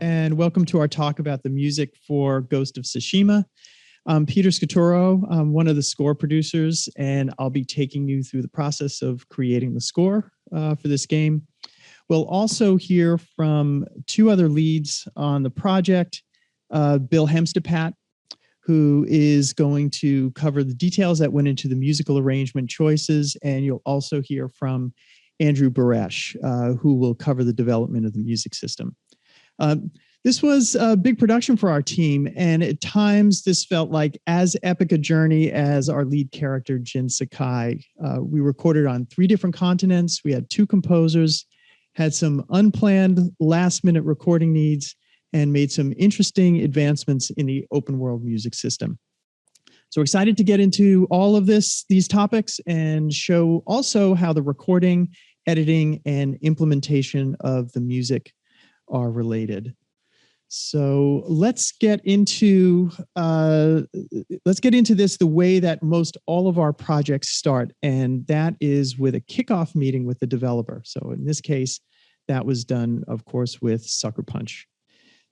and welcome to our talk about the music for Ghost of Tsushima. I'm Peter Scaturro. I'm one of the score producers, and I'll be taking you through the process of creating the score for this game. We'll also hear from two other leads on the project, Bill Hemstapat, who is going to cover the details that went into the musical arrangement choices, and you'll also hear from Andrew Buresh, who will cover the development of the music system. This was a big production for our team, and at times this felt like as epic a journey as our lead character, Jin Sakai. We recorded on 3 different continents. We had 2 composers, had some unplanned last-minute recording needs, and made some interesting advancements in the open world music system. So excited to get into all of these topics and show also how the recording, editing, and implementation of the music are related. So let's get into this the way that most all of our projects start, and that is with a kickoff meeting with the developer. So in this case, that was done, of course, with Sucker Punch.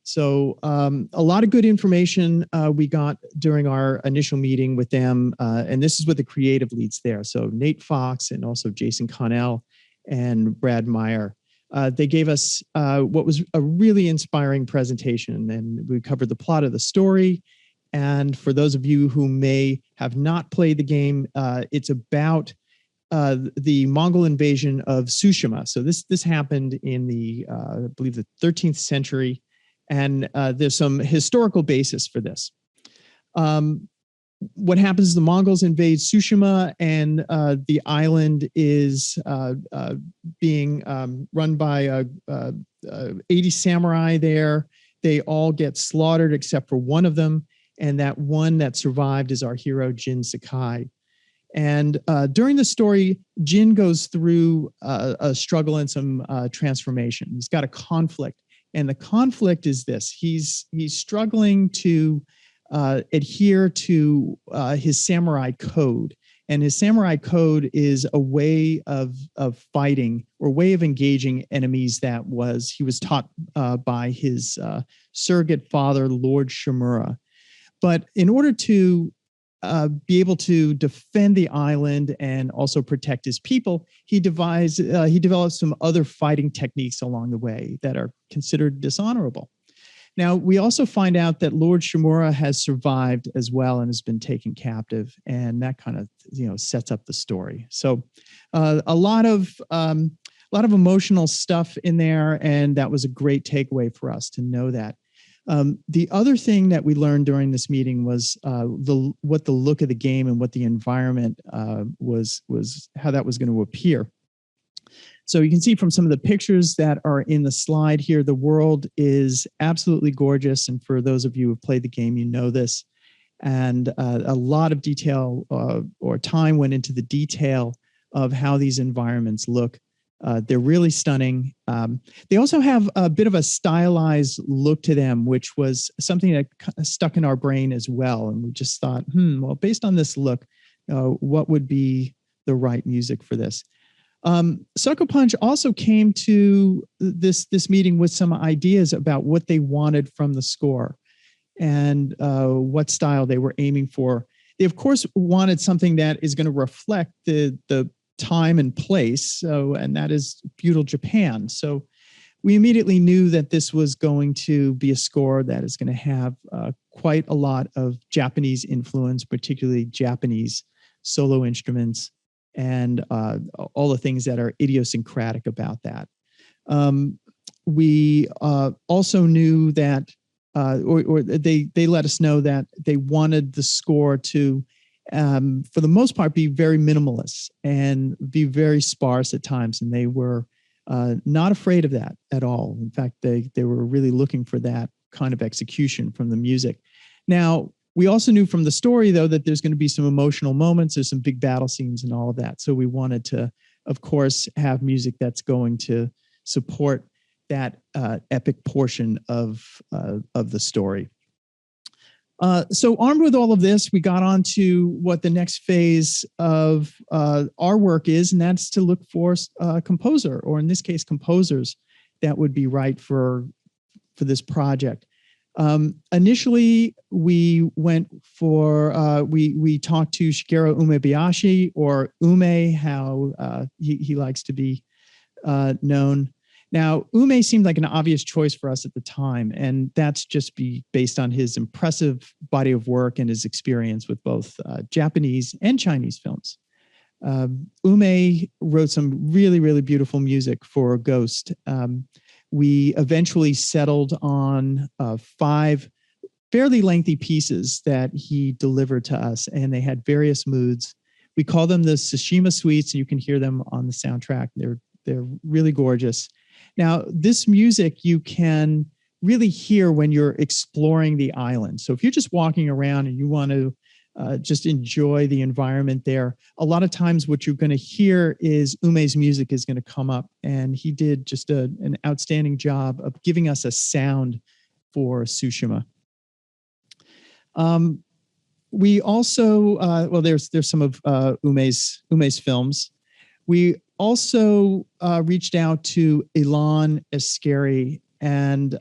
So a lot of good information we got during our initial meeting with them, and this is with the creative leads there. So Nate Fox and also Jason Connell and Brad Meyer. They gave us what was a really inspiring presentation, and we covered the plot of the story. And for those of you who may have not played the game, it's about the Mongol invasion of Tsushima. So this happened in the, I believe, the 13th century. And there's some historical basis for this. What happens is the Mongols invade Tsushima, and the island is being run by 80 samurai there. They all get slaughtered except for one of them, and that one that survived is our hero, Jin Sakai. And during the story, Jin goes through a struggle and some transformation. He's got a conflict. And the conflict is this: he's struggling to adhere to his samurai code, and his samurai code is a way of fighting or way of engaging enemies that he was taught by his surrogate father, Lord Shimura. But in order to be able to defend the island and also protect his people, he developed some other fighting techniques along the way that are considered dishonorable. Now, we also find out that Lord Shimura has survived as well and has been taken captive, and that kind of sets up the story. So a lot of emotional stuff in there, and that was a great takeaway for us to know that. The other thing that we learned during this meeting was what the look of the game and what the environment was how that was going to appear. So you can see from some of the pictures that are in the slide here, the world is absolutely gorgeous. And for those of you who have played the game, you know this. And a lot of detail or time went into the detail of how these environments look. They're really stunning. They also have a bit of a stylized look to them, which was something that stuck in our brain as well. And we just thought, well, based on this look, what would be the right music for this? Sucker Punch also came to this meeting with some ideas about what they wanted from the score and what style they were aiming for. They, of course, wanted something that is going to reflect the time and place, and that is feudal Japan. So we immediately knew that this was going to be a score that is going to have quite a lot of Japanese influence, particularly Japanese solo instruments and all the things that are idiosyncratic about that. We also knew that, or they let us know that they wanted the score to for the most part, be very minimalist and be very sparse at times. And they were not afraid of that at all. In fact, they were really looking for that kind of execution from the music. Now, we also knew from the story, though, that there's going to be some emotional moments. There's some big battle scenes and all of that. So we wanted to, of course, have music that's going to support that epic portion of the story. So armed with all of this, we got on to what the next phase of our work is, and that's to look for a composer, or in this case, composers that would be right for for this project. Initially, we went for we talked to Shigeru Umebayashi, or Ume, how he likes to be known. Now, Ume seemed like an obvious choice for us at the time, and that's just based on his impressive body of work and his experience with both Japanese and Chinese films. Ume wrote some really, really beautiful music for Ghost. We eventually settled on 5 fairly lengthy pieces that he delivered to us, and they had various moods. We call them the Tsushima Suites, and you can hear them on the soundtrack. They're really gorgeous. Now, this music you can really hear when you're exploring the island. So if you're just walking around and you want to just enjoy the environment there, a lot of times what you're going to hear is Ume's music is going to come up, and he did just an outstanding job of giving us a sound for Tsushima. We also, well, there's some of Ume's films. We also reached out to Ilan Eskeri, and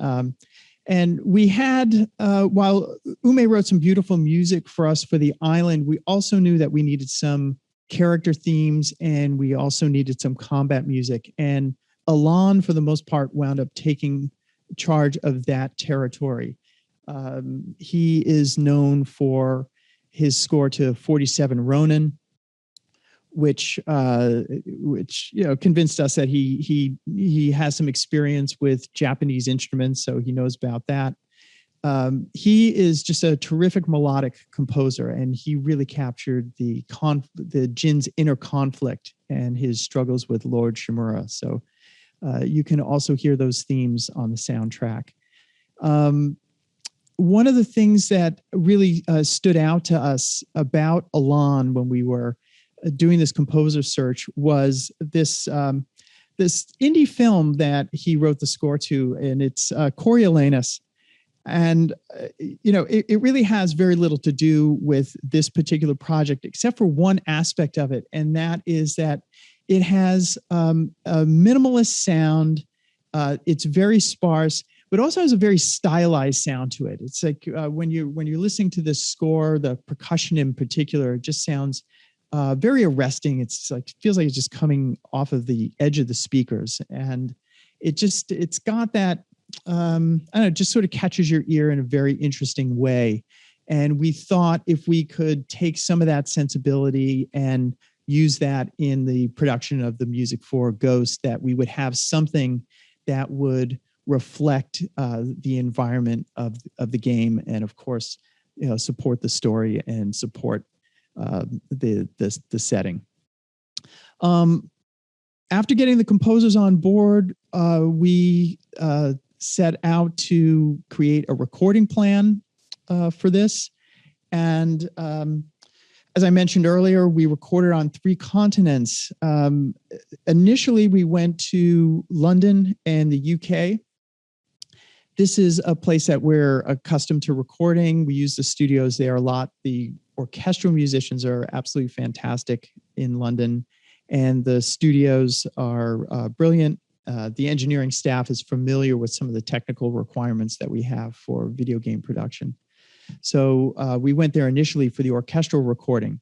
we had, while Ume wrote some beautiful music for us for the island, we also knew that we needed some character themes, and we also needed some combat music. And Ilan, for the most part, wound up taking charge of that territory. He is known for his score to 47 Ronin, which convinced us that he has some experience with Japanese instruments, so he knows about that. He is just a terrific melodic composer, and he really captured the Jin's inner conflict and his struggles with Lord Shimura. So you can also hear those themes on the soundtrack. One of the things that really stood out to us about Ilan when we were doing this composer search was this indie film that he wrote the score to, and it's Coriolanus. And it really has very little to do with this particular project, except for one aspect of it, and that is that it has a minimalist sound. It's very sparse, but also has a very stylized sound to it. It's like when you're listening to this score, the percussion in particular, it just sounds very arresting. It's like, feels like it's just coming off of the edge of the speakers, and it's got that I don't know, just sort of catches your ear in a very interesting way. And we thought if we could take some of that sensibility and use that in the production of the music for Ghost, that we would have something that would reflect the environment of the game, and of course, support the story and support the setting. After getting the composers on board, we set out to create a recording plan for this. And as I mentioned earlier, we recorded on 3 continents. Initially, we went to London and the UK. This is a place that we're accustomed to recording. We use the studios there a lot. The orchestral musicians are absolutely fantastic in London, and the studios are brilliant. The engineering staff is familiar with some of the technical requirements that we have for video game production. So we went there initially for the orchestral recording.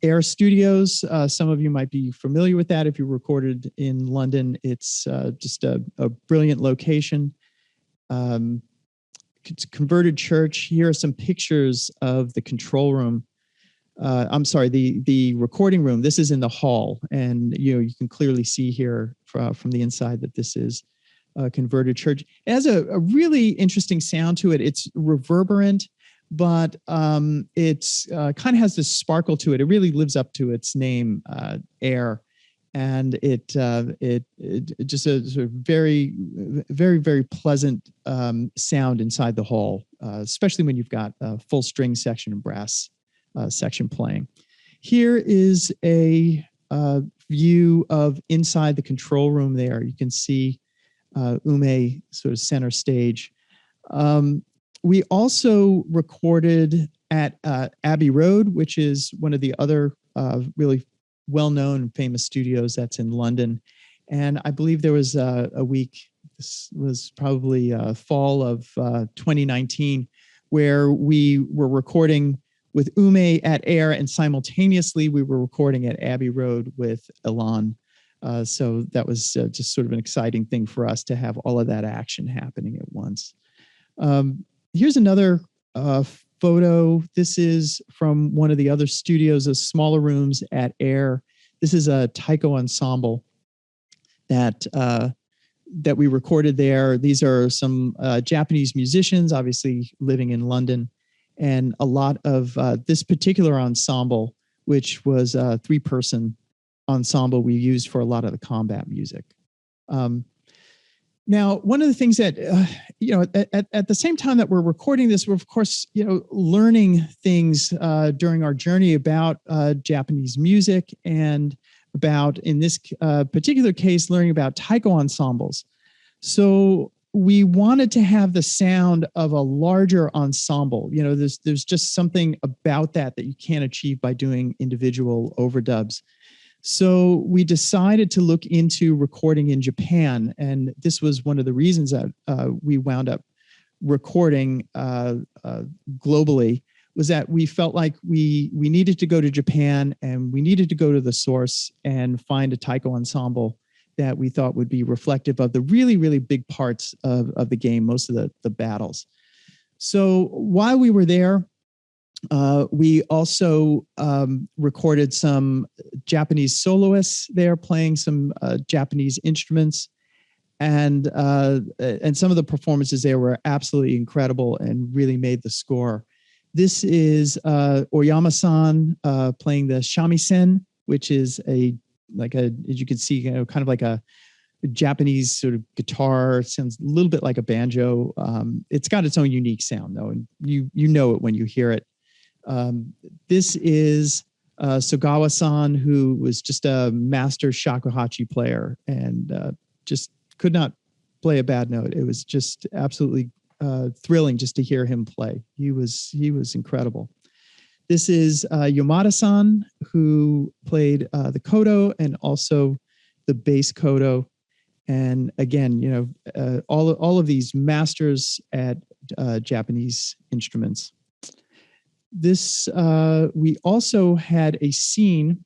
Air Studios, some of you might be familiar with that if you recorded in London. It's just a brilliant location. It's a converted church. Here are some pictures of the control room. I'm sorry, the recording room. This is in the hall, and you can clearly see here from the inside that this is a converted church. It has a really interesting sound to it. It's reverberant, but it's kind of has this sparkle to it. It really lives up to its name, Air, and it just a sort of very, very, very pleasant sound inside the hall, especially when you've got a full string section and brass section playing. Here is a view of inside the control room there. You can see Ume sort of center stage. We also recorded at Abbey Road, which is one of the other really well-known and famous studios that's in London. And I believe there was a week this was probably fall of 2019, where we were recording with Ume at Air, and simultaneously we were recording at Abbey Road with Elan. So that was just sort of an exciting thing for us to have all of that action happening at once. Here's another photo. This is from one of the other studios, of smaller rooms at Air. This is a Taiko Ensemble that we recorded there. These are some Japanese musicians, obviously living in London, and a lot of this particular ensemble, which was a 3-person ensemble we used for a lot of the combat music. Now, one of the things that, at the same time that we're recording this, we're of course, learning things during our journey about Japanese music, and about, in this particular case, learning about taiko ensembles. So we wanted to have the sound of a larger ensemble. There's just something about that you can't achieve by doing individual overdubs. So we decided to look into recording in Japan, and this was one of the reasons that we wound up recording globally, was that we felt like we needed to go to Japan, and we needed to go to the source and find a taiko ensemble that we thought would be reflective of the really, really big parts of the game, most of the battles. So while we were there, we also recorded some Japanese soloists there playing some Japanese instruments, and some of the performances there were absolutely incredible and really made the score. This is Oyama-san playing the shamisen, which is as you can see, kind of like a Japanese sort of guitar. It sounds a little bit like a banjo. It's got its own unique sound though, and you know it when you hear it. This is Sogawa-san, who was just a master shakuhachi player, and just could not play a bad note. It was just absolutely thrilling just to hear him play. He was incredible. This is Yamada-san, who played the koto and also the bass koto. And again, all of these masters at Japanese instruments. This we also had a scene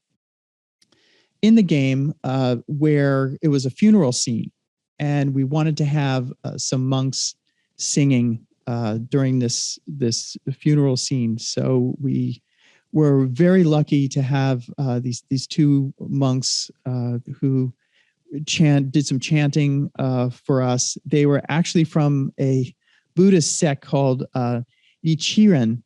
in the game where it was a funeral scene, and we wanted to have some monks singing during this funeral scene. So we were very lucky to have these 2 monks who did some chanting for us. They were actually from a Buddhist sect called Nichiren.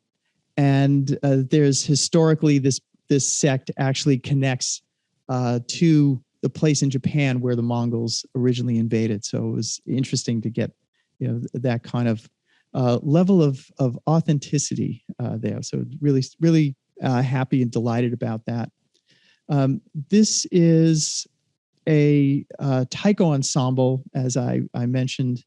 And there's historically this sect actually connects to the place in Japan where the Mongols originally invaded. So it was interesting to get that kind of level of authenticity there. So really happy and delighted about that. This is a taiko ensemble, as I mentioned,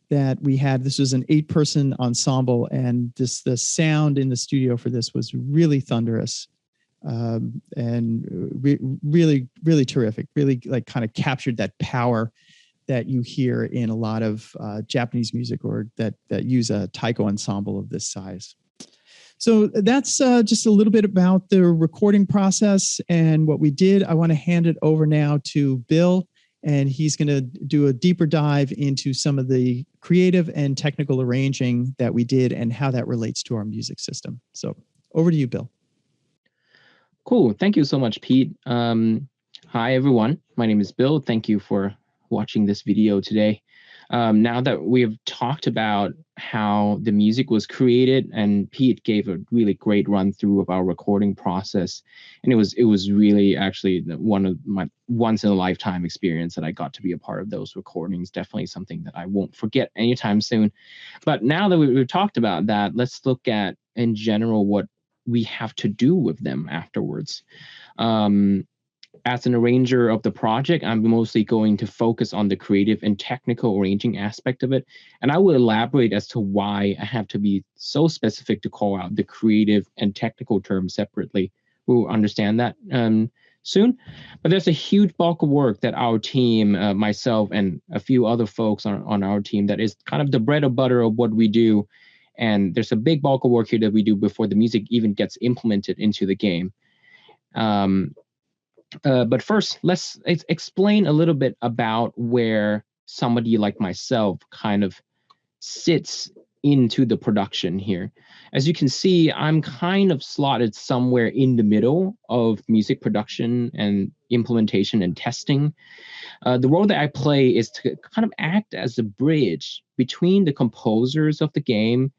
that we had. This was an 8-person ensemble, and the sound in the studio for this was really thunderous, and really terrific. Really kind of captured that power that you hear in a lot of Japanese music, or that use a taiko ensemble of this size. So that's just a little bit about the recording process and what we did. I want to hand it over now to Bill, and he's going to do a deeper dive into some of the creative and technical arranging that we did and how that relates to our music system. So over to you, Bill. Cool. Thank you so much, Pete. Hi, everyone. My name is Bill. Thank you for watching this video today. Now that we have talked about how the music was created, and Pete gave a really great run through of our recording process, and it was really actually one of my once in a lifetime experience that I got to be a part of those recordings. Definitely something that I won't forget anytime soon. But now that we've talked about that, let's look at in general what we have to do with them afterwards. As an arranger of the project, I'm mostly going to focus on the creative and technical arranging aspect of it. And I will elaborate as to why I have to be so specific to call out the creative and technical terms separately. We'll understand that soon. But there's a huge bulk of work that our team, myself and a few other folks on our team, that is kind of the bread and butter of what we do. And there's a big bulk of work here that we do before the music even gets implemented into the game. But first, let's explain a little bit about where somebody like myself kind of sits into the production here. As you can see, I'm kind of slotted somewhere in the middle of music production and implementation and testing. The role that I play is to kind of act as a bridge between the composers of the game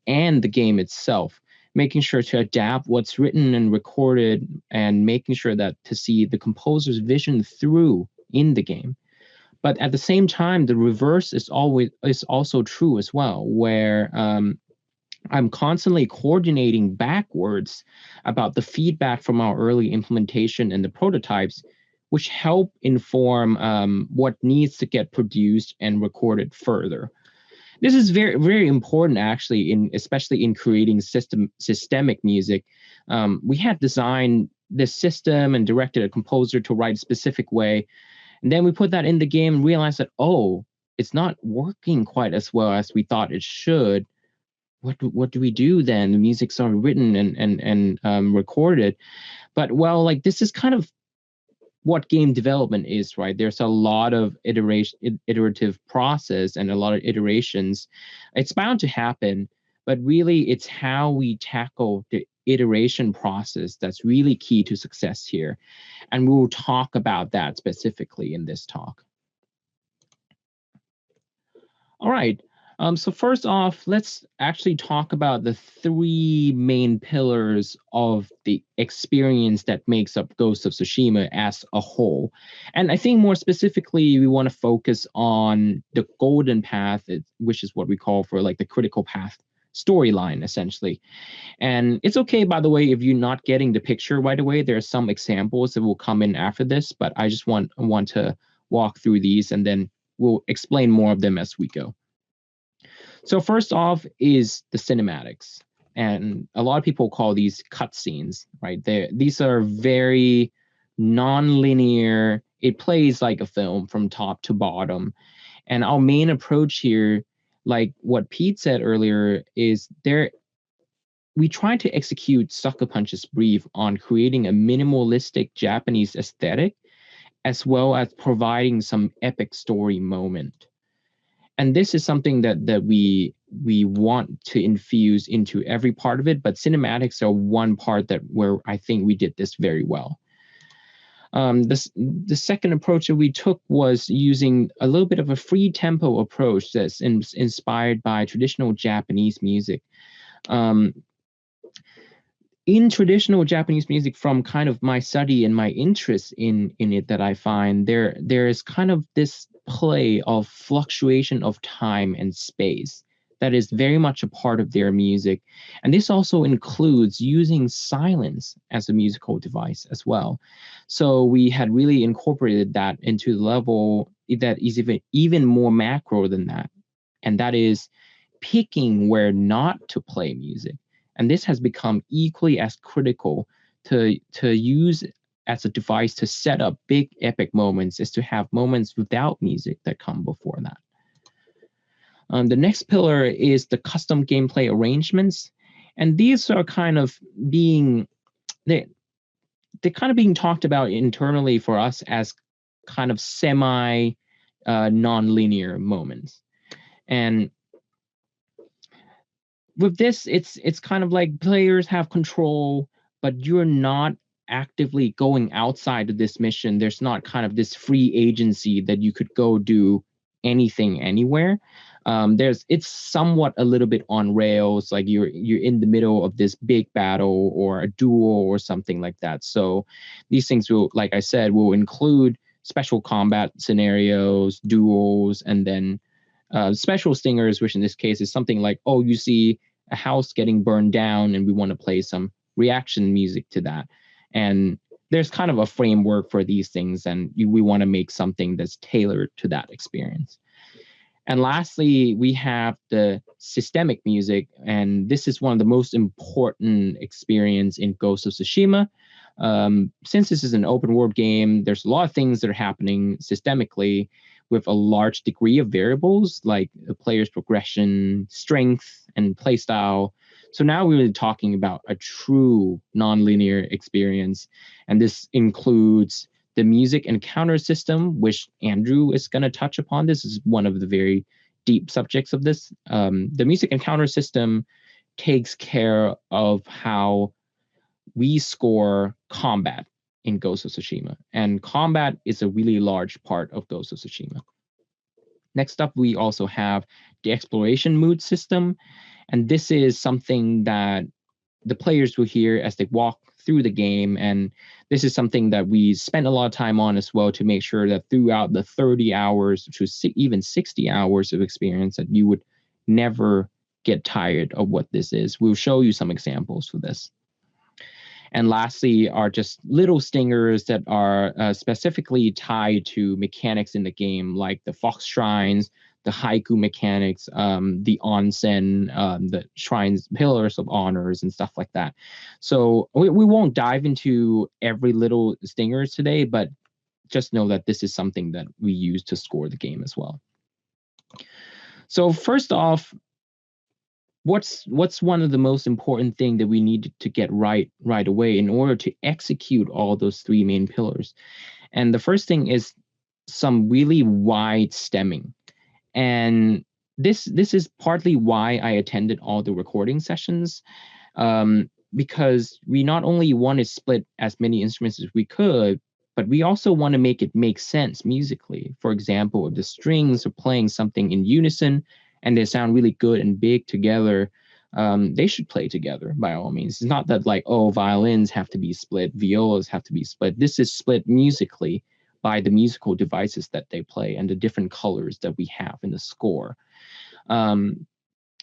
and the game itself, making sure to adapt what's written and recorded and making sure that to see the composer's vision through in the game. But at the same time, the reverse is also true as well, where I'm constantly coordinating backwards about the feedback from our early implementation and the prototypes, which help inform what needs to get produced and recorded further. This is very, very important, actually, especially in creating systemic music. We had designed this system and directed a composer to write a specific way. And then we put that in the game and realized that, oh, it's not working quite as well as we thought it should. What do we do then? The music's already written and recorded. But, well, like, this is kind of what game development is, right? There's a lot of iterative process and a lot of iterations. It's bound to happen, but really it's how we tackle the iteration process that's really key to success here. And we'll talk about that specifically in this talk. All right. So first off, let's actually talk about the three main pillars of the experience that makes up Ghost of Tsushima as a whole. And I think more specifically, we want to focus on the golden path, which is what we call for like the critical path storyline, essentially. And it's okay, by the way, if you're not getting the picture right away. There are some examples that will come in after this, but I just want to walk through these and then we'll explain more of them as we go. So first off is the cinematics, and a lot of people call these cutscenes, right? These are very non-linear. It plays like a film from top to bottom. And our main approach here, like what Pete said earlier, is we try to execute Sucker Punch's brief on creating a minimalistic Japanese aesthetic, as well as providing some epic story moment. And this is something that we want to infuse into every part of it, but cinematics are one part where I think we did this very well. The second approach that we took was using a little bit of a free tempo approach that's inspired by traditional Japanese music. In traditional Japanese music, from kind of my study and my interest in it, that I find there is kind of this play of fluctuation of time and space that is very much a part of their music. And this also includes using silence as a musical device as well. So we had really incorporated that into the level that is even more macro than that. And that is picking where not to play music. And this has become equally as critical to use as a device to set up big epic moments is to have moments without music that come before that. The next pillar is the custom gameplay arrangements. And these are kind of being, they're kind of being talked about internally for us as kind of semi non-linear moments. And with this, it's kind of like players have control, but you're not actively going outside of this mission. There's not kind of this free agency that you could go do anything anywhere. It's somewhat a little bit on rails, like you're in the middle of this big battle or a duel or something like that. So these things will, like I said, will include special combat scenarios, duels, and then special stingers, which in this case is something like, oh, you see a house getting burned down and we want to play some reaction music to that. And there's kind of a framework for these things, and we want to make something that's tailored to that experience. And lastly, we have the systemic music, and this is one of the most important experience in Ghost of Tsushima. Since this is an open world game, there's a lot of things that are happening systemically with a large degree of variables like the player's progression, strength, and playstyle. So now we're really talking about a true nonlinear experience. And this includes the music encounter system, which Andrew is going to touch upon. This is one of the very deep subjects of this. The music encounter system takes care of how we score combat in Ghost of Tsushima. And combat is a really large part of Ghost of Tsushima. Next up, we also have the exploration mood system. And this is something that the players will hear as they walk through the game. And this is something that we spent a lot of time on as well to make sure that throughout the 30 hours to even 60 hours of experience that you would never get tired of what this is. We'll show you some examples for this. And lastly are just little stingers that are specifically tied to mechanics in the game, like the fox shrines, the haiku mechanics, the onsen, the shrines, pillars of honors, and stuff like that. So we won't dive into every little stingers today, but just know that this is something that we use to score the game as well. So first off, what's one of the most important thing that we need to get right away in order to execute all those three main pillars? And the first thing is some really wide stemming. And this is partly why I attended all the recording sessions, because we not only want to split as many instruments as we could, but we also want to make it make sense musically. For example, if the strings are playing something in unison and they sound really good and big together, they should play together by all means. It's not that like, oh, violins have to be split, violas have to be split. This is split musically by the musical devices that they play and the different colors that we have in the score.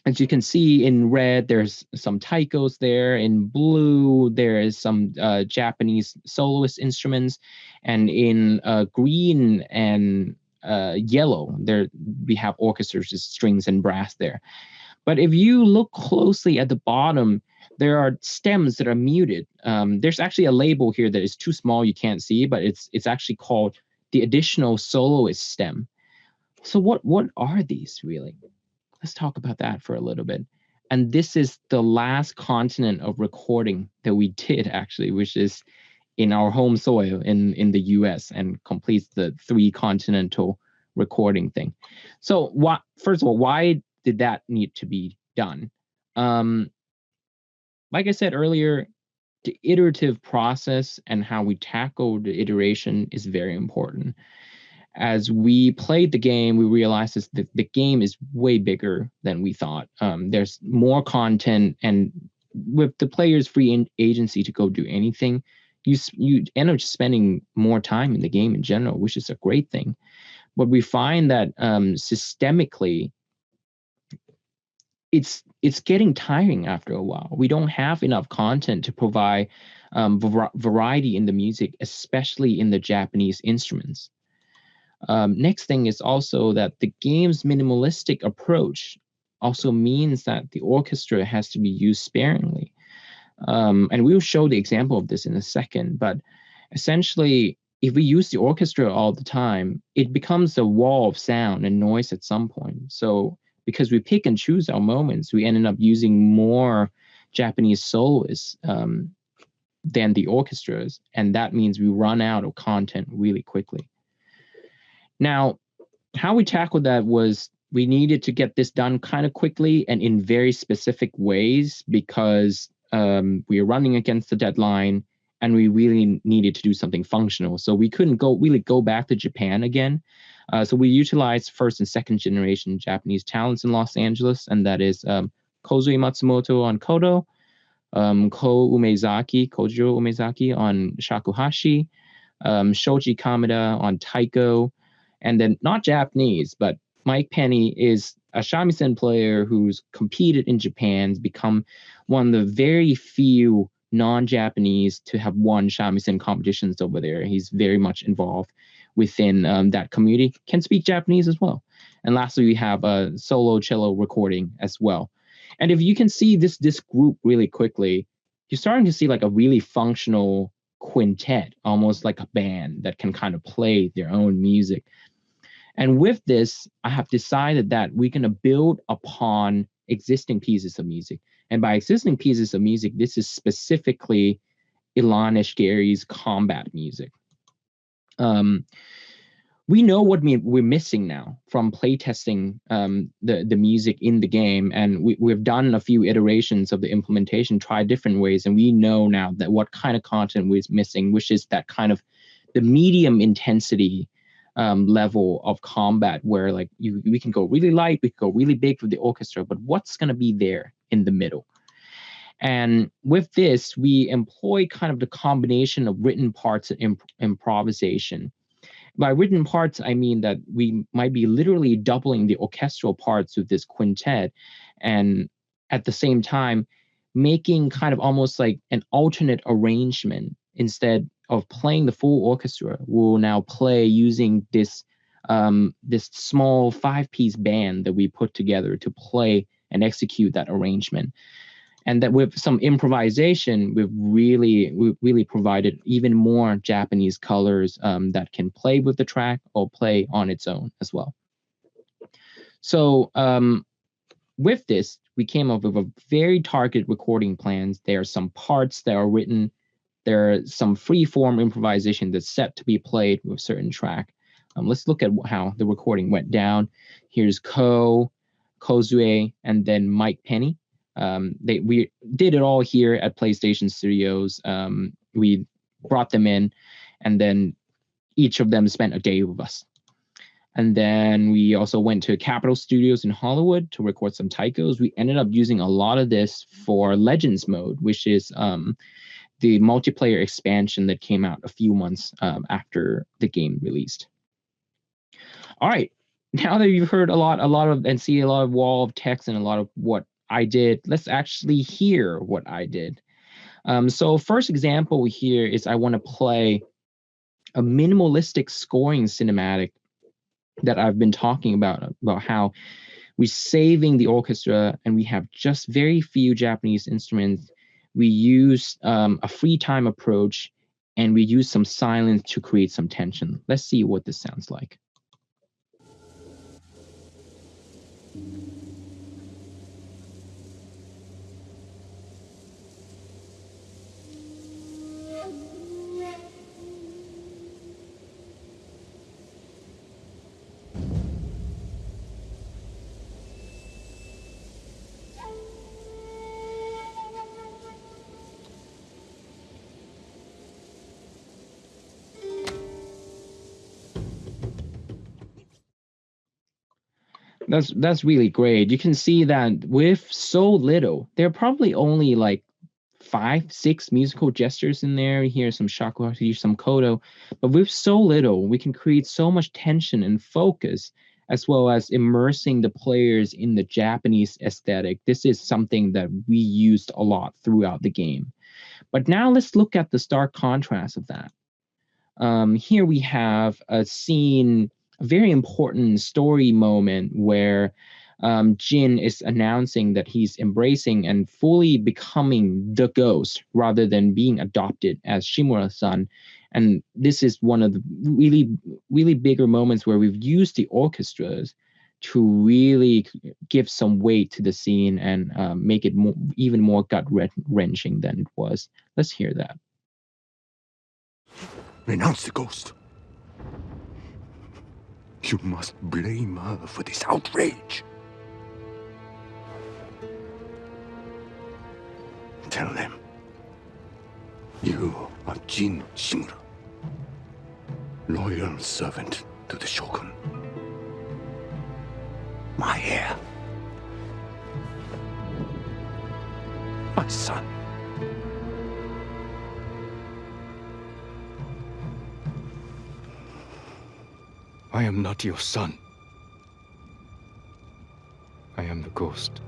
As you can see in red, there's some taikos there. In blue, there is some Japanese soloist instruments. And in green and yellow, there we have orchestras, strings, and brass there. But if you look closely at the bottom, there are stems that are muted. There's actually a label here that is too small, you can't see, but it's actually called the additional soloist stem. So what are these really? Let's talk about that for a little bit. And this is the last continent of recording that we did actually, which is in our home soil in the US, and completes the 3 continental recording thing. So first of all, why did that need to be done? Like I said earlier, the iterative process and how we tackle the iteration is very important. As we played the game, we realized that the game is way bigger than we thought. There's more content, and with the player's free agency to go do anything, you end up spending more time in the game in general, which is a great thing. But we find that systemically, it's getting tiring after a while. We don't have enough content to provide variety in the music, especially in the Japanese instruments. Next thing is also that the game's minimalistic approach also means that the orchestra has to be used sparingly. And we'll show the example of this in a second, but essentially, if we use the orchestra all the time, it becomes a wall of sound and noise at some point. So because we pick and choose our moments, we ended up using more Japanese soloists than the orchestras, and that means we run out of content really quickly. Now, how we tackled that was we needed to get this done kind of quickly and in very specific ways, because we are running against the deadline and we really needed to do something functional. So we couldn't go back to Japan again. So we utilized first and second generation Japanese talents in Los Angeles, and that is Kozui Matsumoto on Kodo, Kojiro Umezaki on Shakuhachi, Shoji Kameda on Taiko, and then not Japanese, but Mike Penny is a shamisen player who's competed in Japan, become one of the very few non-Japanese to have won shamisen competitions over there. He's very much involved within that community, can speak Japanese as well. And lastly, we have a solo cello recording as well. And if you can see this group really quickly, you're starting to see like a really functional quintet, almost like a band that can kind of play their own music. And with this, I have decided that we're going to build upon existing pieces of music. And by existing pieces of music, this is specifically Ilan Eshkeri's combat music. We know what we're missing now from playtesting the music in the game, and we've done a few iterations of the implementation, tried different ways, and we know now that what kind of content we're missing, which is that kind of the medium intensity level of combat, where like we can go really light, we can go really big with the orchestra, but what's going to be there in the middle? And with this, we employ kind of the combination of written parts and improvisation. By written parts, I mean that we might be literally doubling the orchestral parts with this quintet, and at the same time, making kind of almost like an alternate arrangement. Instead of playing the full orchestra, we'll now play using this small 5-piece band that we put together to play and execute that arrangement. And that with some improvisation, we've really provided even more Japanese colors that can play with the track or play on its own as well. So with this, we came up with a very targeted recording plans. There are some parts that are written. There are some free-form improvisation that's set to be played with a certain track. Let's look at how the recording went down. Here's Kozue, and then Mike Penny. We did it all here at PlayStation Studios. We brought them in, and then each of them spent a day with us. And then we also went to Capitol Studios in Hollywood to record some taikos. We ended up using a lot of this for Legends Mode, which is the multiplayer expansion that came out a few months after the game released. All right, now that you've heard a lot of and see a lot of wall of text and a lot of what I did, let's actually hear what I did. So first example here is I want to play a minimalistic scoring cinematic that I've been talking about how we're saving the orchestra and we have just very few Japanese instruments. We use a free time approach, and we use some silence to create some tension. Let's see what this sounds like. That's really great. You can see that with so little, there are probably only like 5-6 musical gestures in there. Here's some shakuhachi, some kodo, but with so little, we can create so much tension and focus, as well as immersing the players in the Japanese aesthetic. This is something that we used a lot throughout the game. But now let's look at the stark contrast of that. Here we have a scene, a very important story moment where Jin is announcing that he's embracing and fully becoming the ghost rather than being adopted as Shimura-san. And this is one of the really bigger moments where we've used the orchestras to really give some weight to the scene and make it even more gut-wrenching than it was. Let's hear that. Renounce the ghost. You must blame her for this outrage. Tell them you are Jin Shimura, loyal servant to the Shogun. My heir. My son. I am not your son. I am the ghost.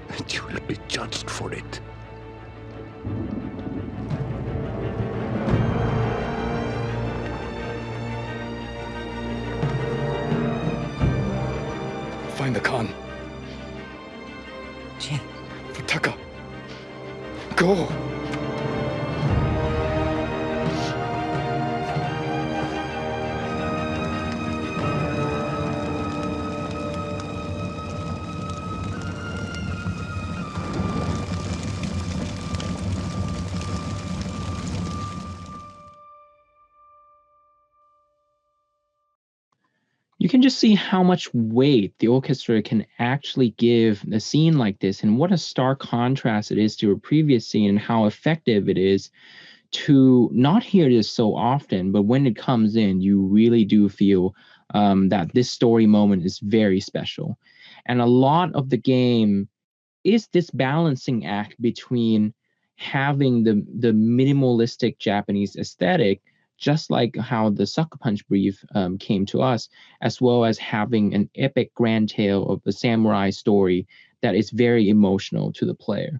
And you will be judged for it. Jin. Futaka. Go. You can just see how much weight the orchestra can actually give a scene like this, and what a stark contrast it is to a previous scene, and how effective it is to not hear this so often, but when it comes in, you really do feel that this story moment is very special. And a lot of the game is this balancing act between having the minimalistic Japanese aesthetic, just like how the Sucker Punch brief came to us, as well as having an epic grand tale of a samurai story that is very emotional to the player.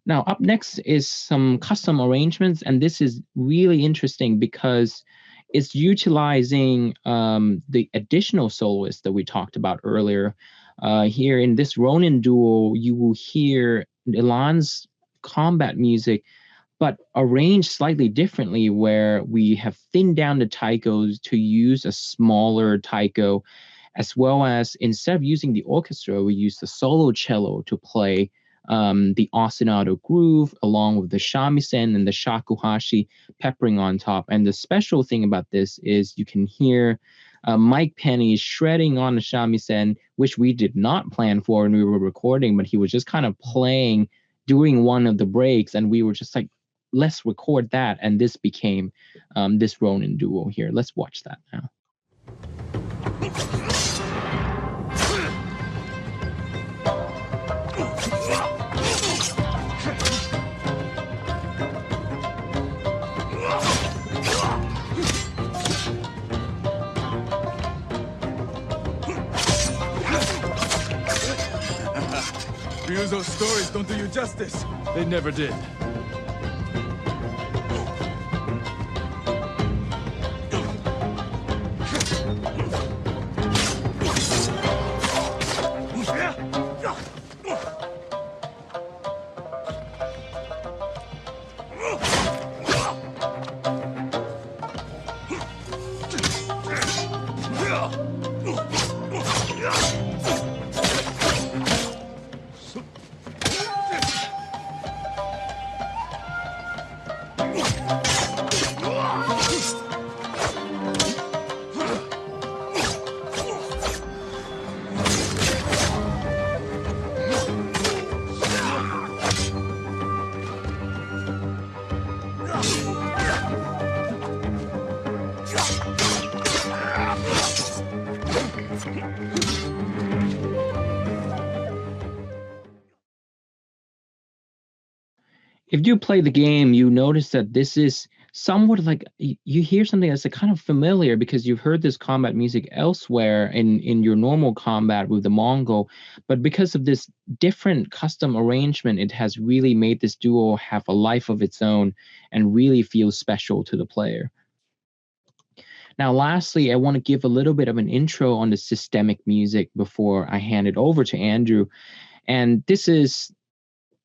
Now, up next is some custom arrangements, and this is really interesting because it's utilizing the additional soloists that we talked about earlier. Here in this Ronin duel, you will hear Elan's combat music, but arranged slightly differently, where we have thinned down the taikos to use a smaller taiko, as well as instead of using the orchestra, we use the solo cello to play the ostinato groove, along with the shamisen and the shakuhachi peppering on top. And the special thing about this is you can hear Mike Penny shredding on the shamisen, which we did not plan for when we were recording, but he was just kind of playing during one of the breaks, and we were just like, let's record that, and this became this Ronin duo here. Let's watch that now. Ryuzo's stories don't do you justice. They never did. If you play the game, you notice that this is somewhat like you hear something that's kind of familiar, because you've heard this combat music elsewhere in your normal combat with the Mongol, but because of this different custom arrangement, it has really made this duo have a life of its own and really feel special to the player. Now, lastly, I want to give a little bit of an intro on the systemic music before I hand it over to Andrew. And this is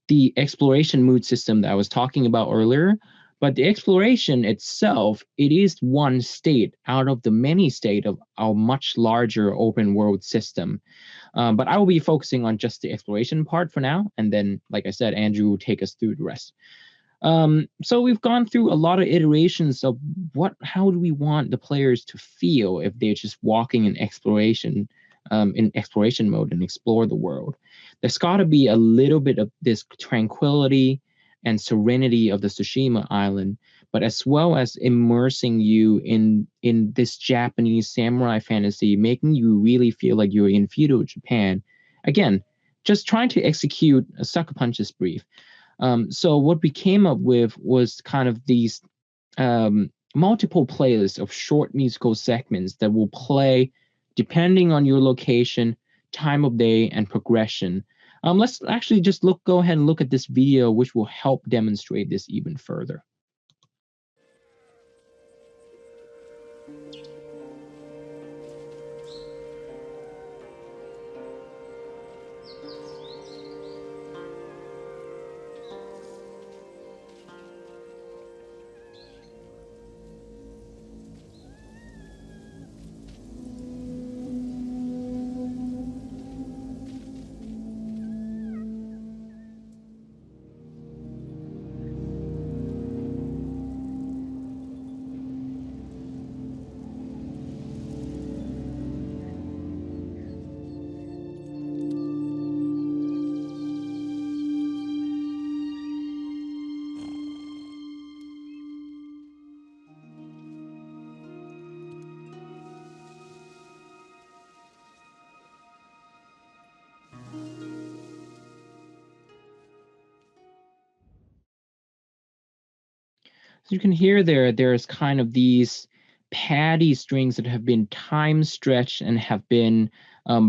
the exploration mood system that I was talking about earlier. But the exploration itself, it is one state out of the many states of our much larger open world system. But I will be focusing on just the exploration part for now. And then, like I said, Andrew will take us through the rest. So we've gone through a lot of iterations of how do we want the players to feel if they're just walking in exploration mode and explore the world. There's got to be a little bit of this tranquility and serenity of the Tsushima island, but as well as immersing you in this Japanese samurai fantasy, making you really feel like you're in feudal Japan. Again, just trying to execute a Sucker Punch's brief. So what we came up with was kind of these multiple playlists of short musical segments that will play depending on your location, time of day, and progression. Let's actually just go ahead and look at this video, which will help demonstrate this even further. So you can hear there's kind of these patty strings that have been time stretched and have been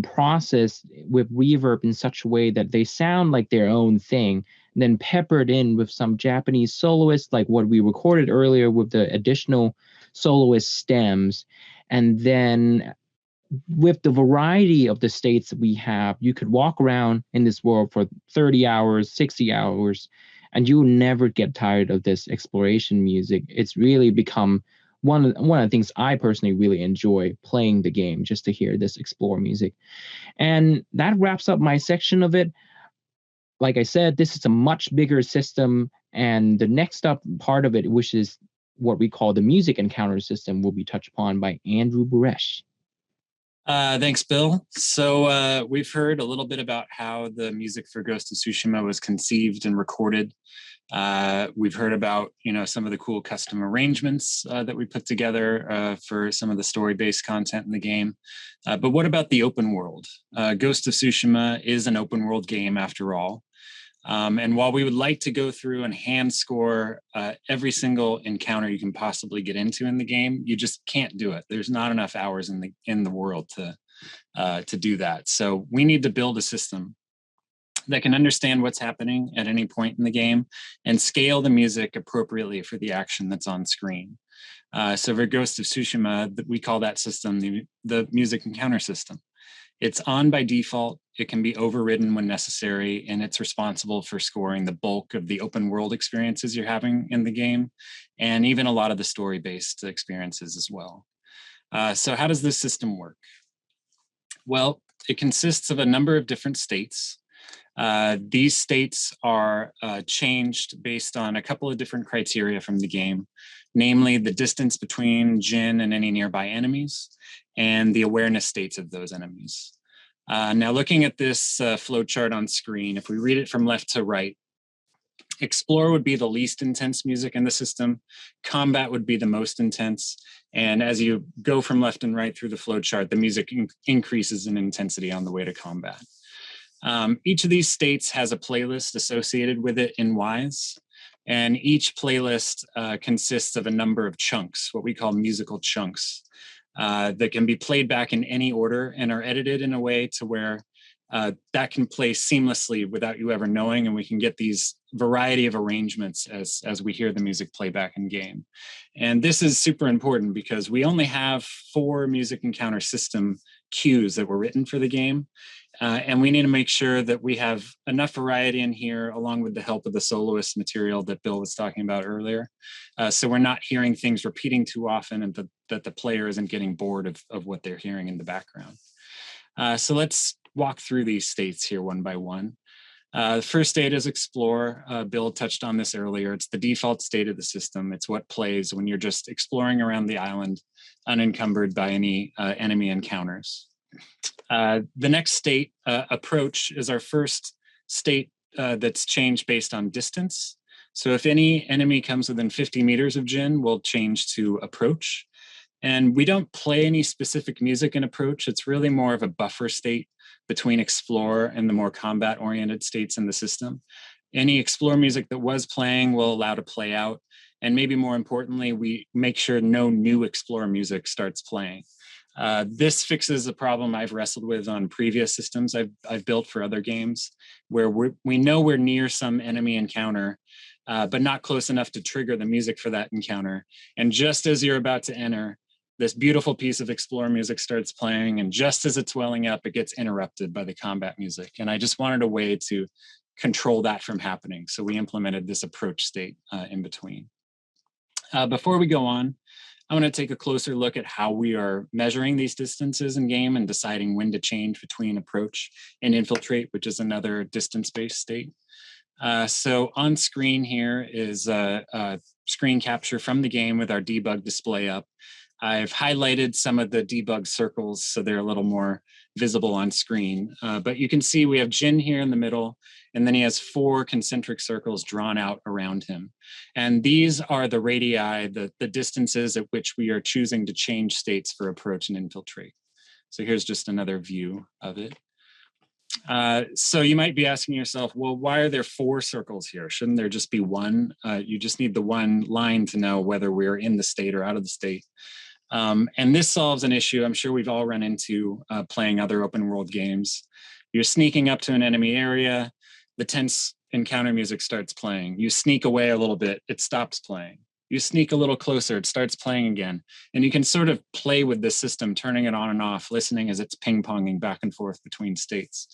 processed with reverb in such a way that they sound like their own thing, and then peppered in with some Japanese soloists, like what we recorded earlier with the additional soloist stems. And then with the variety of the states that we have, you could walk around in this world for 30 hours, 60 hours, and you'll never get tired of this exploration music. It's really become one of the things I personally really enjoy playing the game, just to hear this explore music. And that wraps up my section of it. Like I said, this is a much bigger system, and the next up part of it, which is what we call the music encounter system, will be touched upon by Andrew Buresh. Thanks, Bill. So we've heard a little bit about how the music for Ghost of Tsushima was conceived and recorded. We've heard about, some of the cool custom arrangements that we put together for some of the story-based content in the game. But what about the open world? Ghost of Tsushima is an open world game after all. And while we would like to go through and hand score every single encounter you can possibly get into in the game, you just can't do it. There's not enough hours in the world to do that. So we need to build a system that can understand what's happening at any point in the game and scale the music appropriately for the action that's on screen. So for Ghost of Tsushima, we call that system the music encounter system. It's on by default. It can be overridden when necessary, and it's responsible for scoring the bulk of the open world experiences you're having in the game, and even a lot of the story-based experiences as well. So how does this system work? Well, it consists of a number of different states. These states are changed based on a couple of different criteria from the game, namely the distance between Jin and any nearby enemies, and the awareness states of those enemies. Now, looking at this flowchart on screen, if we read it from left to right, Explore would be the least intense music in the system, Combat would be the most intense, and as you go from left and right through the flowchart, the music increases in intensity on the way to Combat. Each of these states has a playlist associated with it in Wise, and each playlist consists of a number of chunks, what we call musical chunks, that can be played back in any order and are edited in a way to where that can play seamlessly without you ever knowing, and we can get these variety of arrangements as we hear the music play back in game. And this is super important because we only have 4 music encounter system cues that were written for the game. And we need to make sure that we have enough variety in here, along with the help of the soloist material that Bill was talking about earlier. So we're not hearing things repeating too often, and that the player isn't getting bored of what they're hearing in the background. So let's walk through these states here one by one. The first state is Explore. Bill touched on this earlier. It's the default state of the system. It's what plays when you're just exploring around the island, unencumbered by any enemy encounters. The next state, Approach, is our first state that's changed based on distance. So if any enemy comes within 50 meters of Jin, we'll change to Approach. And we don't play any specific music in Approach. It's really more of a buffer state between Explore and the more combat-oriented states in the system. Any Explore music that was playing we'll allow to play out. And maybe more importantly, we make sure no new Explore music starts playing. This fixes a problem I've wrestled with on previous systems I've built for other games, where we know we're near some enemy encounter, but not close enough to trigger the music for that encounter. And just as you're about to enter, this beautiful piece of Explore music starts playing, and just as it's welling up, it gets interrupted by the combat music. And I just wanted a way to control that from happening. So we implemented this approach state in between. Before we go on, I want to take a closer look at how we are measuring these distances in game and deciding when to change between approach and infiltrate, which is another distance-based state. So on screen here is a screen capture from the game with our debug display up. I've highlighted some of the debug circles so they're a little more visible on screen. But you can see we have Jin here in the middle, and then he has 4 concentric circles drawn out around him. And these are the radii, the distances at which we are choosing to change states for approach and infiltrate. So here's just another view of it. So you might be asking yourself, well, why are there 4 circles here? Shouldn't there just be 1? You just need the 1 line to know whether we're in the state or out of the state. And this solves an issue I'm sure we've all run into playing other open world games. You're sneaking up to an enemy area, the tense encounter music starts playing. You sneak away a little bit, it stops playing. You sneak a little closer, it starts playing again. And you can sort of play with the system, turning it on and off, listening as it's ping-ponging back and forth between states.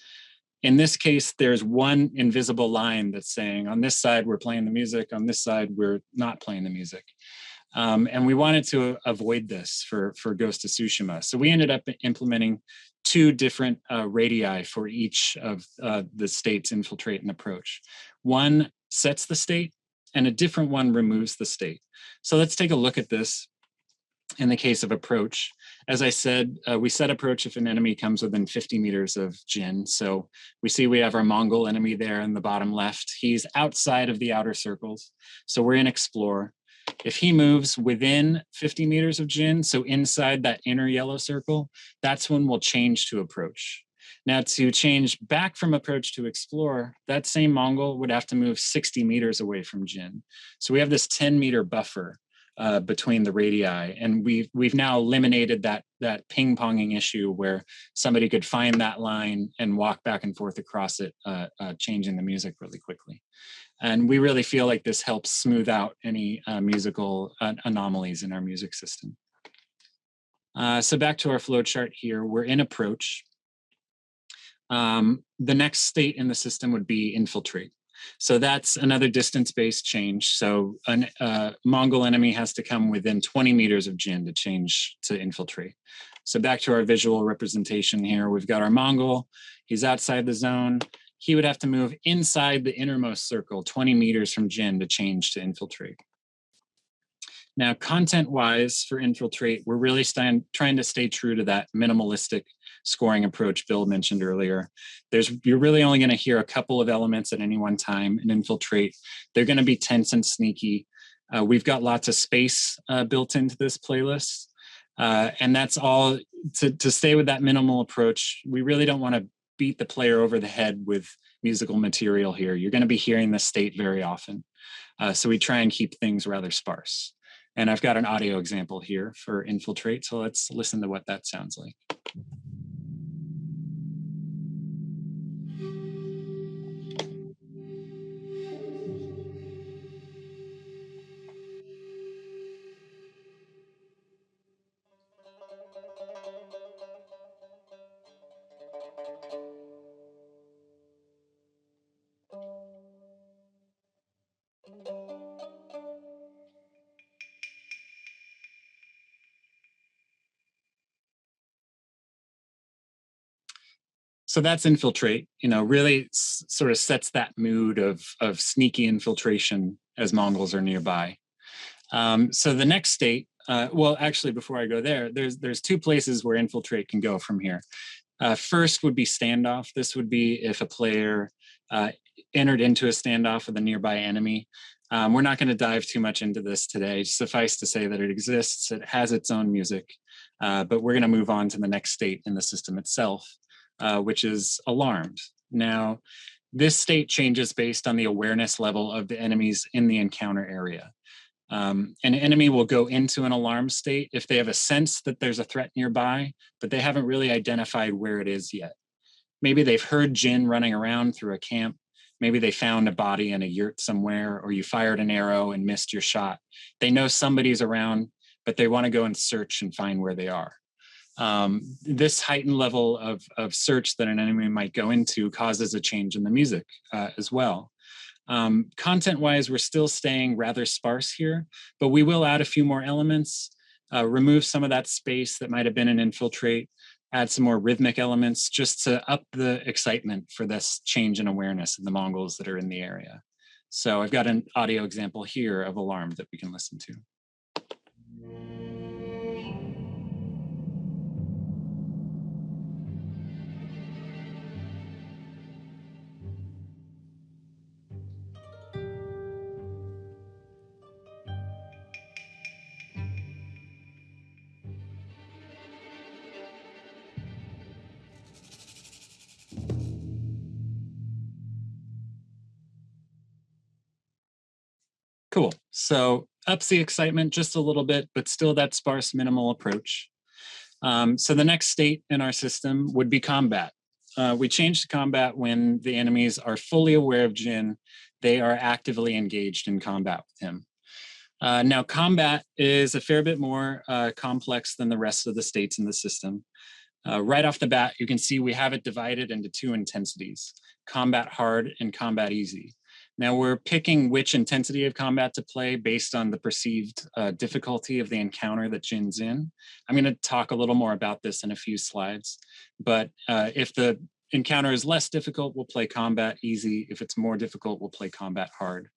In this case, there's one invisible line that's saying, on this side, we're playing the music, on this side, we're not playing the music. And we wanted to avoid this for Ghost of Tsushima. So we ended up implementing 2 different radii for each of the states, infiltrate and approach. One sets the state, and a different one removes the state. So let's take a look at this in the case of approach. As I said, we set approach if an enemy comes within 50 meters of Jin. So we see we have our Mongol enemy there in the bottom left. He's outside of the outer circles. So we're in Explore. If he moves within 50 meters of Jin, so inside that inner yellow circle, that's when we'll change to approach. Now, to change back from approach to Explore, that same Mongol would have to move 60 meters away from Jin. So we have this 10-meter buffer between the radii, and we've now eliminated that ping-ponging issue where somebody could find that line and walk back and forth across it, changing the music really quickly. And we really feel like this helps smooth out any musical anomalies in our music system. So back to our flow chart here, we're in approach. The next state in the system would be infiltrate. So that's another distance-based change. So a Mongol enemy has to come within 20 meters of Jin to change to infiltrate. So back to our visual representation here, we've got our Mongol, he's outside the zone. He would have to move inside the innermost circle, 20 meters from Jin to change to infiltrate. Now, content-wise for infiltrate, we're really trying to stay true to that minimalistic scoring approach Bill mentioned earlier. You're really only going to hear a couple of elements at any one time in infiltrate. They're going to be tense and sneaky. We've got lots of space built into this playlist. And that's all to stay with that minimal approach. We really don't want to beat the player over the head with musical material here. You're going to be hearing this state very often. So we try and keep things rather sparse. And I've got an audio example here for infiltrate. So let's listen to what that sounds like. So that's infiltrate, really sort of sets that mood of sneaky infiltration as Mongols are nearby. So the next state, well, actually, before I go there, there's 2 places where infiltrate can go from here. First would be standoff. This would be if a player entered into a standoff with a nearby enemy. We're not going to dive too much into this today. Suffice to say that it exists. It has its own music, but we're going to move on to the next state in the system itself. Which is alarmed. Now, this state changes based on the awareness level of the enemies in the encounter area. An enemy will go into an alarm state if they have a sense that there's a threat nearby, but they haven't really identified where it is yet. Maybe they've heard Jin running around through a camp. Maybe they found a body in a yurt somewhere, or you fired an arrow and missed your shot. They know somebody's around, but they want to go and search and find where they are. This heightened level of search that an enemy might go into causes a change in the music as well. Content-wise, we're still staying rather sparse here, but we will add a few more elements, remove some of that space that might have been an infiltrate, add some more rhythmic elements just to up the excitement for this change in awareness of the Mongols that are in the area. So I've got an audio example here of alarm that we can listen to. Cool. So ups the excitement just a little bit, but still that sparse minimal approach. So the next state in our system would be combat. We change to combat when the enemies are fully aware of Jin. They are actively engaged in combat with him. Now, combat is a fair bit more complex than the rest of the states in the system. Right off the bat, you can see we have it divided into two intensities, combat hard and combat easy. Now we're picking which intensity of combat to play based on the perceived difficulty of the encounter that Jin's in. I'm going to talk a little more about this in a few slides, but if the encounter is less difficult, we'll play combat easy. If it's more difficult, we'll play combat hard.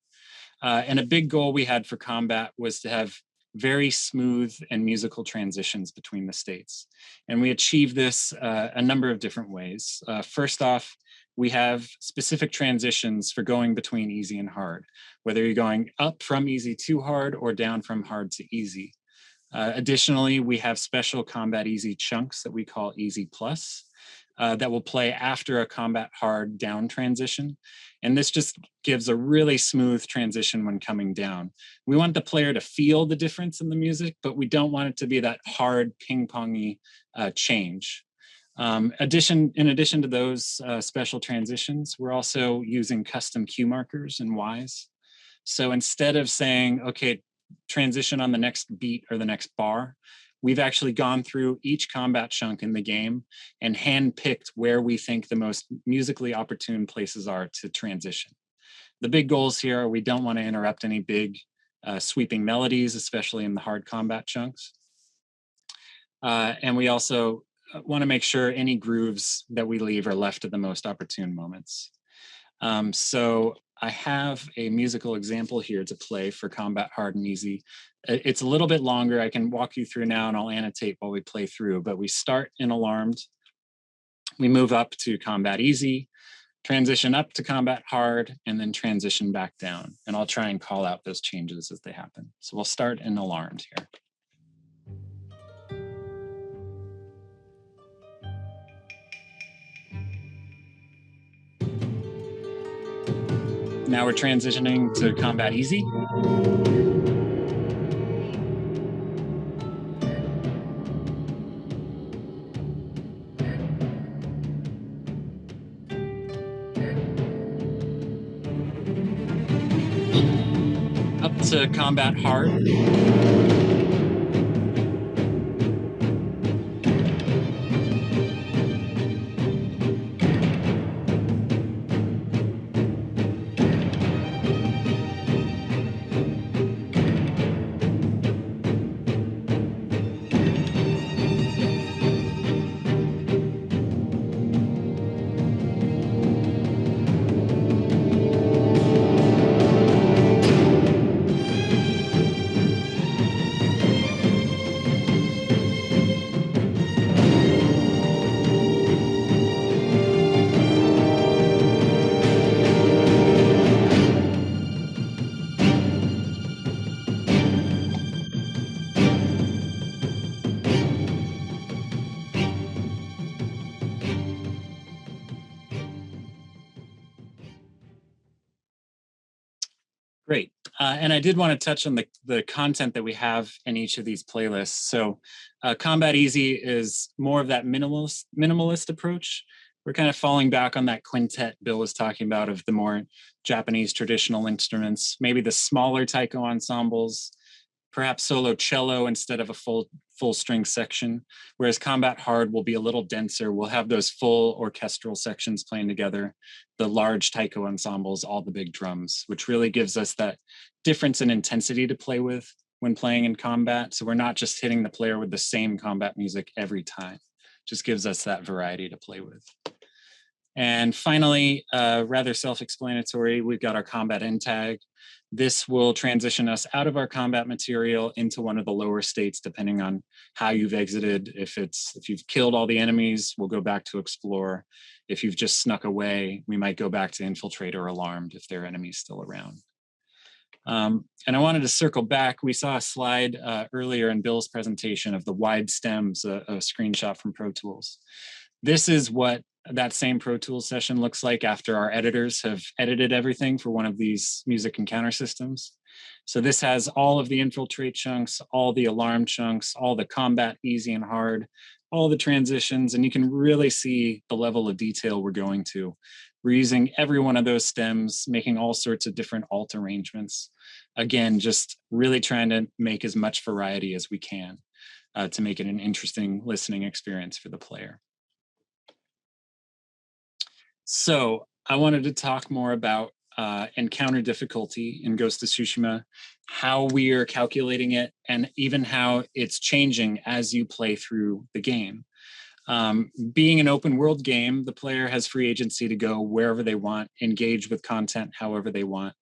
And a big goal we had for combat was to have very smooth and musical transitions between the states. And we achieved this a number of different ways. First off, we have specific transitions for going between easy and hard, whether you're going up from easy to hard or down from hard to easy. Additionally, we have special combat easy chunks that we call easy plus that will play after a combat hard down transition. And this just gives a really smooth transition when coming down. We want the player to feel the difference in the music, but we don't want it to be that hard ping-pongy change. In addition to those special transitions, we're also using custom cue markers and Ys. So instead of saying, okay, transition on the next beat or the next bar, we've actually gone through each combat chunk in the game and handpicked where we think the most musically opportune places are to transition. The big goals here are we don't want to interrupt any big sweeping melodies, especially in the hard combat chunks. And we also want to make sure any grooves that we leave are left at the most opportune moments. So I have a musical example here to play for combat hard and easy. It's a little bit longer. I can walk you through now and I'll annotate while we play through, but we start in alarmed. We move up to combat easy, transition up to combat hard, and then transition back down. And I'll try and call out those changes as they happen. So we'll start in alarmed here. Now we're transitioning to combat easy. Up to combat hard. Great. And I did want to touch on the content that we have in each of these playlists. So Combat Easy is more of that minimalist approach. We're kind of falling back on that quintet Bill was talking about of the more Japanese traditional instruments, maybe the smaller taiko ensembles, perhaps solo cello instead of a full string section, whereas Combat Hard will be a little denser. We'll have those full orchestral sections playing together, the large taiko ensembles, all the big drums, which really gives us that difference in intensity to play with when playing in combat. So we're not just hitting the player with the same combat music every time. Just gives us that variety to play with. And finally, rather self-explanatory, we've got our combat end tag. This will transition us out of our combat material into one of the lower states, depending on how you've exited. If you've killed all the enemies, we'll go back to explore. If you've just snuck away, we might go back to infiltrate or alarmed if there are enemies still around. And I wanted to circle back. We saw a slide earlier in Bill's presentation of the wide stems, a screenshot from Pro Tools. This is what that same Pro Tools session looks like after our editors have edited everything for one of these music encounter systems. So this has all of the infiltrate chunks, all the alarm chunks, all the combat easy and hard, all the transitions, and you can really see the level of detail we're going to. We're using every one of those stems, making all sorts of different alt arrangements. Again, just really trying to make as much variety as we can to make it an interesting listening experience for the player. So I wanted to talk more about encounter difficulty in Ghost of Tsushima, how we are calculating it, and even how it's changing as you play through the game. Being an open world game, the player has free agency to go wherever they want, engage with content however they want.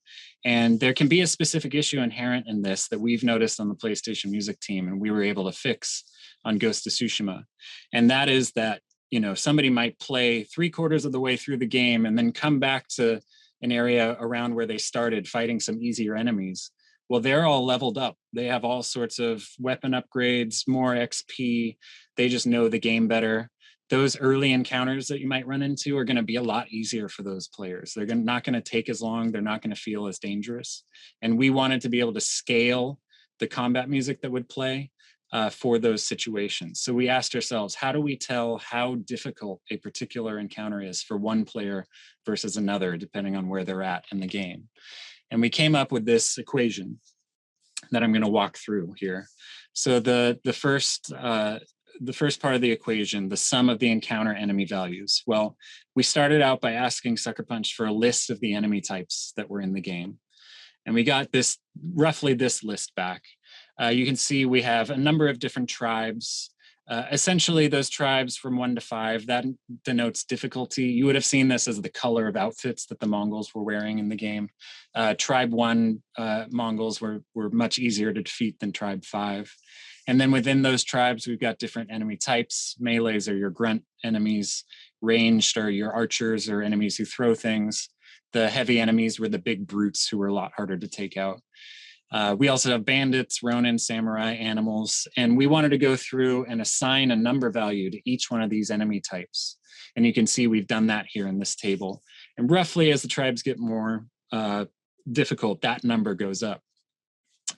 And there can be a specific issue inherent in this that we've noticed on the PlayStation Music team, and we were able to fix on Ghost of Tsushima. And that is that, you know, somebody might play 3/4 of the way through the game and then come back to an area around where they started fighting some easier enemies. Well, they're all leveled up. They have all sorts of weapon upgrades, more XP. They just know the game better. Those early encounters that you might run into are going to be a lot easier for those players. They're not going to take as long. They're not going to feel as dangerous. And we wanted to be able to scale the combat music that would play for those situations. So we asked ourselves, how do we tell how difficult a particular encounter is for one player versus another, depending on where they're at in the game? And we came up with this equation that I'm going to walk through here. So the first part of the equation, the sum of the encounter enemy values. Well, we started out by asking Sucker Punch for a list of the enemy types that were in the game. And we got this, roughly this list back. You can see we have a number of different tribes. Essentially, those tribes from 1 to 5, that denotes difficulty. You would have seen this as the color of outfits that the Mongols were wearing in the game. Tribe 1 Mongols were much easier to defeat than Tribe 5. And then within those tribes, we've got different enemy types. Melees are your grunt enemies. Ranged are your archers or enemies who throw things. The heavy enemies were the big brutes who were a lot harder to take out. We also have bandits, ronin, samurai, animals, and we wanted to go through and assign a number value to each one of these enemy types. And you can see we've done that here in this table. And roughly as the tribes get more difficult, that number goes up.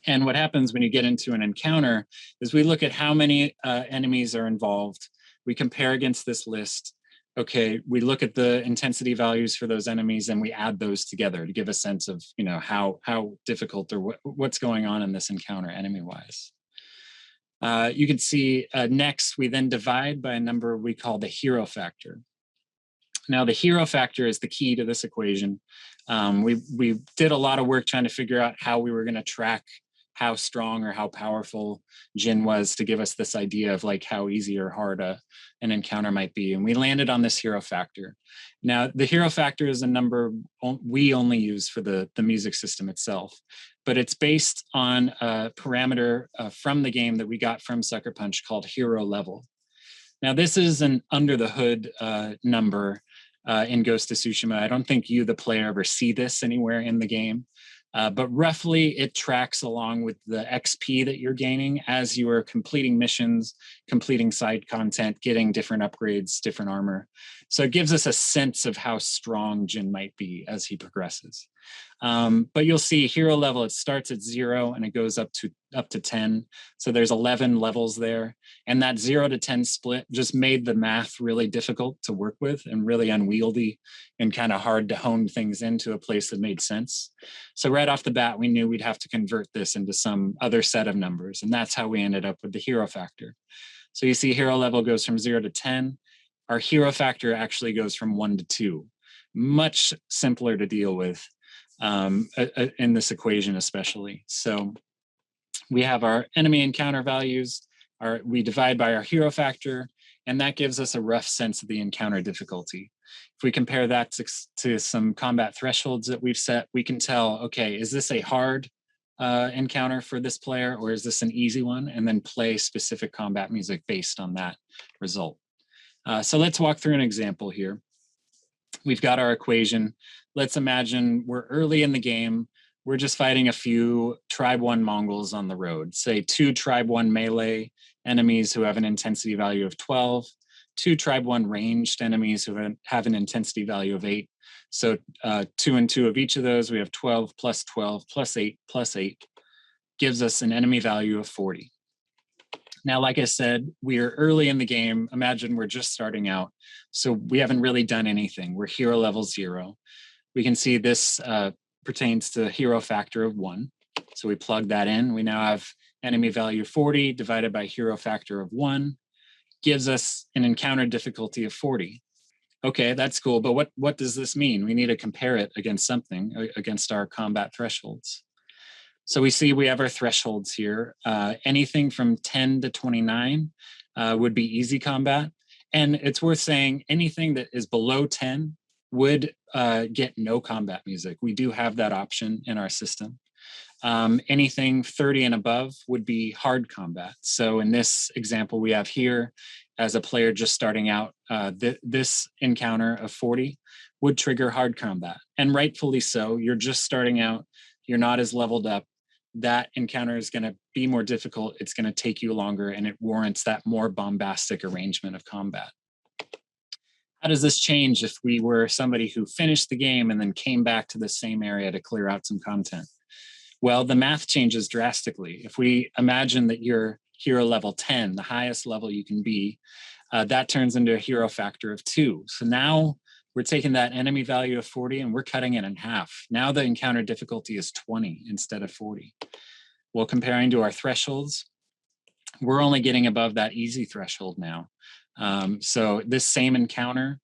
And what happens when you get into an encounter is we look at how many enemies are involved. We compare against this list. Okay, we look at the intensity values for those enemies and we add those together to give a sense of, you know, how difficult or what's going on in this encounter enemy-wise. You can see next, we then divide by a number we call the hero factor. Now, the hero factor is the key to this equation. We did a lot of work trying to figure out how we were going to track how strong or how powerful Jin was to give us this idea of like how easy or hard an encounter might be. And we landed on this hero factor. Now, the hero factor is a number we only use for the music system itself, but it's based on a parameter from the game that we got from Sucker Punch called hero level. Now, this is an under the hood number in Ghost of Tsushima. I don't think you, the player, ever see this anywhere in the game. But roughly it tracks along with the XP that you're gaining as you are completing missions, completing side content, getting different upgrades, different armor. So it gives us a sense of how strong Jin might be as he progresses. But you'll see hero level, it starts at 0 and it goes up to 10. So there's 11 levels there. And that 0 to 10 split just made the math really difficult to work with and really unwieldy and kind of hard to hone things into a place that made sense. So right off the bat, we knew we'd have to convert this into some other set of numbers. And that's how we ended up with the hero factor. So you see hero level goes from 0 to 10. Our hero factor actually goes from 1 to 2. Much simpler to deal with in this equation especially. So we have our enemy encounter values, we divide by our hero factor, and that gives us a rough sense of the encounter difficulty. If we compare that to some combat thresholds that we've set, we can tell, okay, is this a hard encounter for this player, or is this an easy one? And then play specific combat music based on that result. So let's walk through an example here. We've got our equation. Let's imagine we're early in the game. We're just fighting a few Tribe 1 Mongols on the road, say 2 Tribe 1 melee enemies who have an intensity value of 12, 2 Tribe 1 ranged enemies who have an intensity value of 8. So 2 and 2 of each of those, we have 12 plus 12 plus 8 plus 8 gives us an enemy value of 40. Now, like I said, we are early in the game. Imagine we're just starting out. So we haven't really done anything. We're hero level 0. We can see this pertains to hero factor of 1. So we plug that in. We now have enemy value 40 divided by hero factor of 1 gives us an encounter difficulty of 40. Okay, that's cool. But what does this mean? We need to compare it against something, against our combat thresholds. So we see we have our thresholds here. Anything from 10 to 29 would be easy combat. And it's worth saying anything that is below 10 would get no combat music. We do have that option in our system. Anything 30 and above would be hard combat. So in this example we have here, as a player just starting out, this encounter of 40 would trigger hard combat. And rightfully so. You're just starting out. You're not as leveled up. That encounter is going to be more difficult. It's going to take you longer, and it warrants that more bombastic arrangement of combat. How does this change if we were somebody who finished the game and then came back to the same area to clear out some content? Well, the math changes drastically. If we imagine that you're hero level 10, the highest level you can be, that turns into a hero factor of 2. So now we're taking that enemy value of 40 and we're cutting it in half. Now the encounter difficulty is 20 instead of 40. Well, comparing to our thresholds, we're only getting above that easy threshold now. So this same encounter,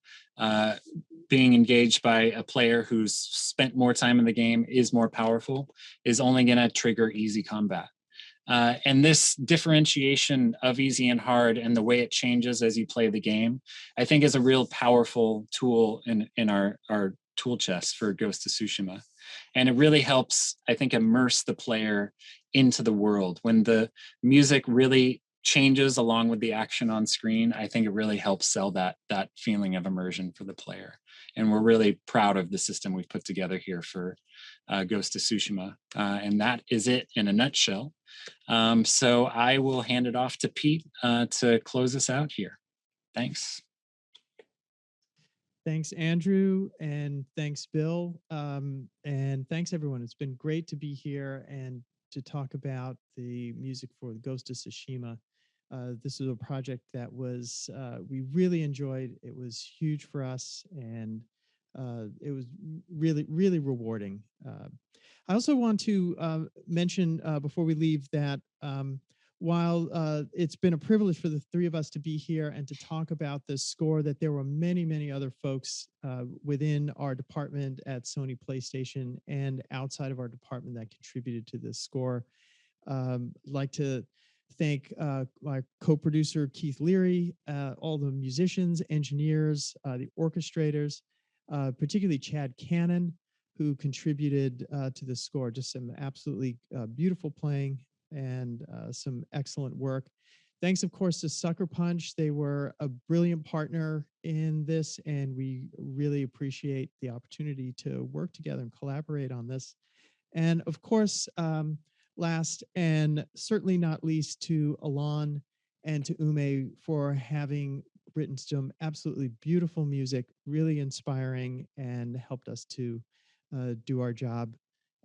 being engaged by a player who's spent more time in the game, is more powerful, is only going to trigger easy combat. And this differentiation of easy and hard and the way it changes as you play the game, I think is a real powerful tool in our tool chest for Ghost of Tsushima. And it really helps, I think, immerse the player into the world. When the music really changes along with the action on screen, I think it really helps sell that feeling of immersion for the player. And we're really proud of the system we've put together here for Ghost of Tsushima. And that is it in a nutshell. So I will hand it off to Pete to close us out here. Thanks. Thanks, Andrew, and thanks, Bill, and thanks, everyone. It's been great to be here and to talk about the music for Ghost of Tsushima. This is a project that was we really enjoyed. It was huge for us, and it was really, really rewarding. I also want to mention before we leave that while it's been a privilege for the three of us to be here and to talk about this score, that there were many, many other folks within our department at Sony PlayStation and outside of our department that contributed to this score. I'd like to thank my co-producer, Keith Leary, all the musicians, engineers, the orchestrators, particularly Chad Cannon, who contributed to the score. Just some absolutely beautiful playing and some excellent work. Thanks, of course, to Sucker Punch. They were a brilliant partner in this, and we really appreciate the opportunity to work together and collaborate on this. And of course, last and certainly not least, to Alon and to Ume for having written some absolutely beautiful music, really inspiring, and helped us to do our job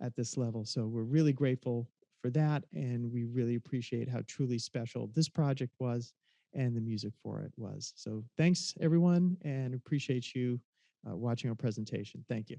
at this level. So we're really grateful for that, and we really appreciate how truly special this project was and the music for it was. So thanks, everyone, and appreciate you watching our presentation. Thank you.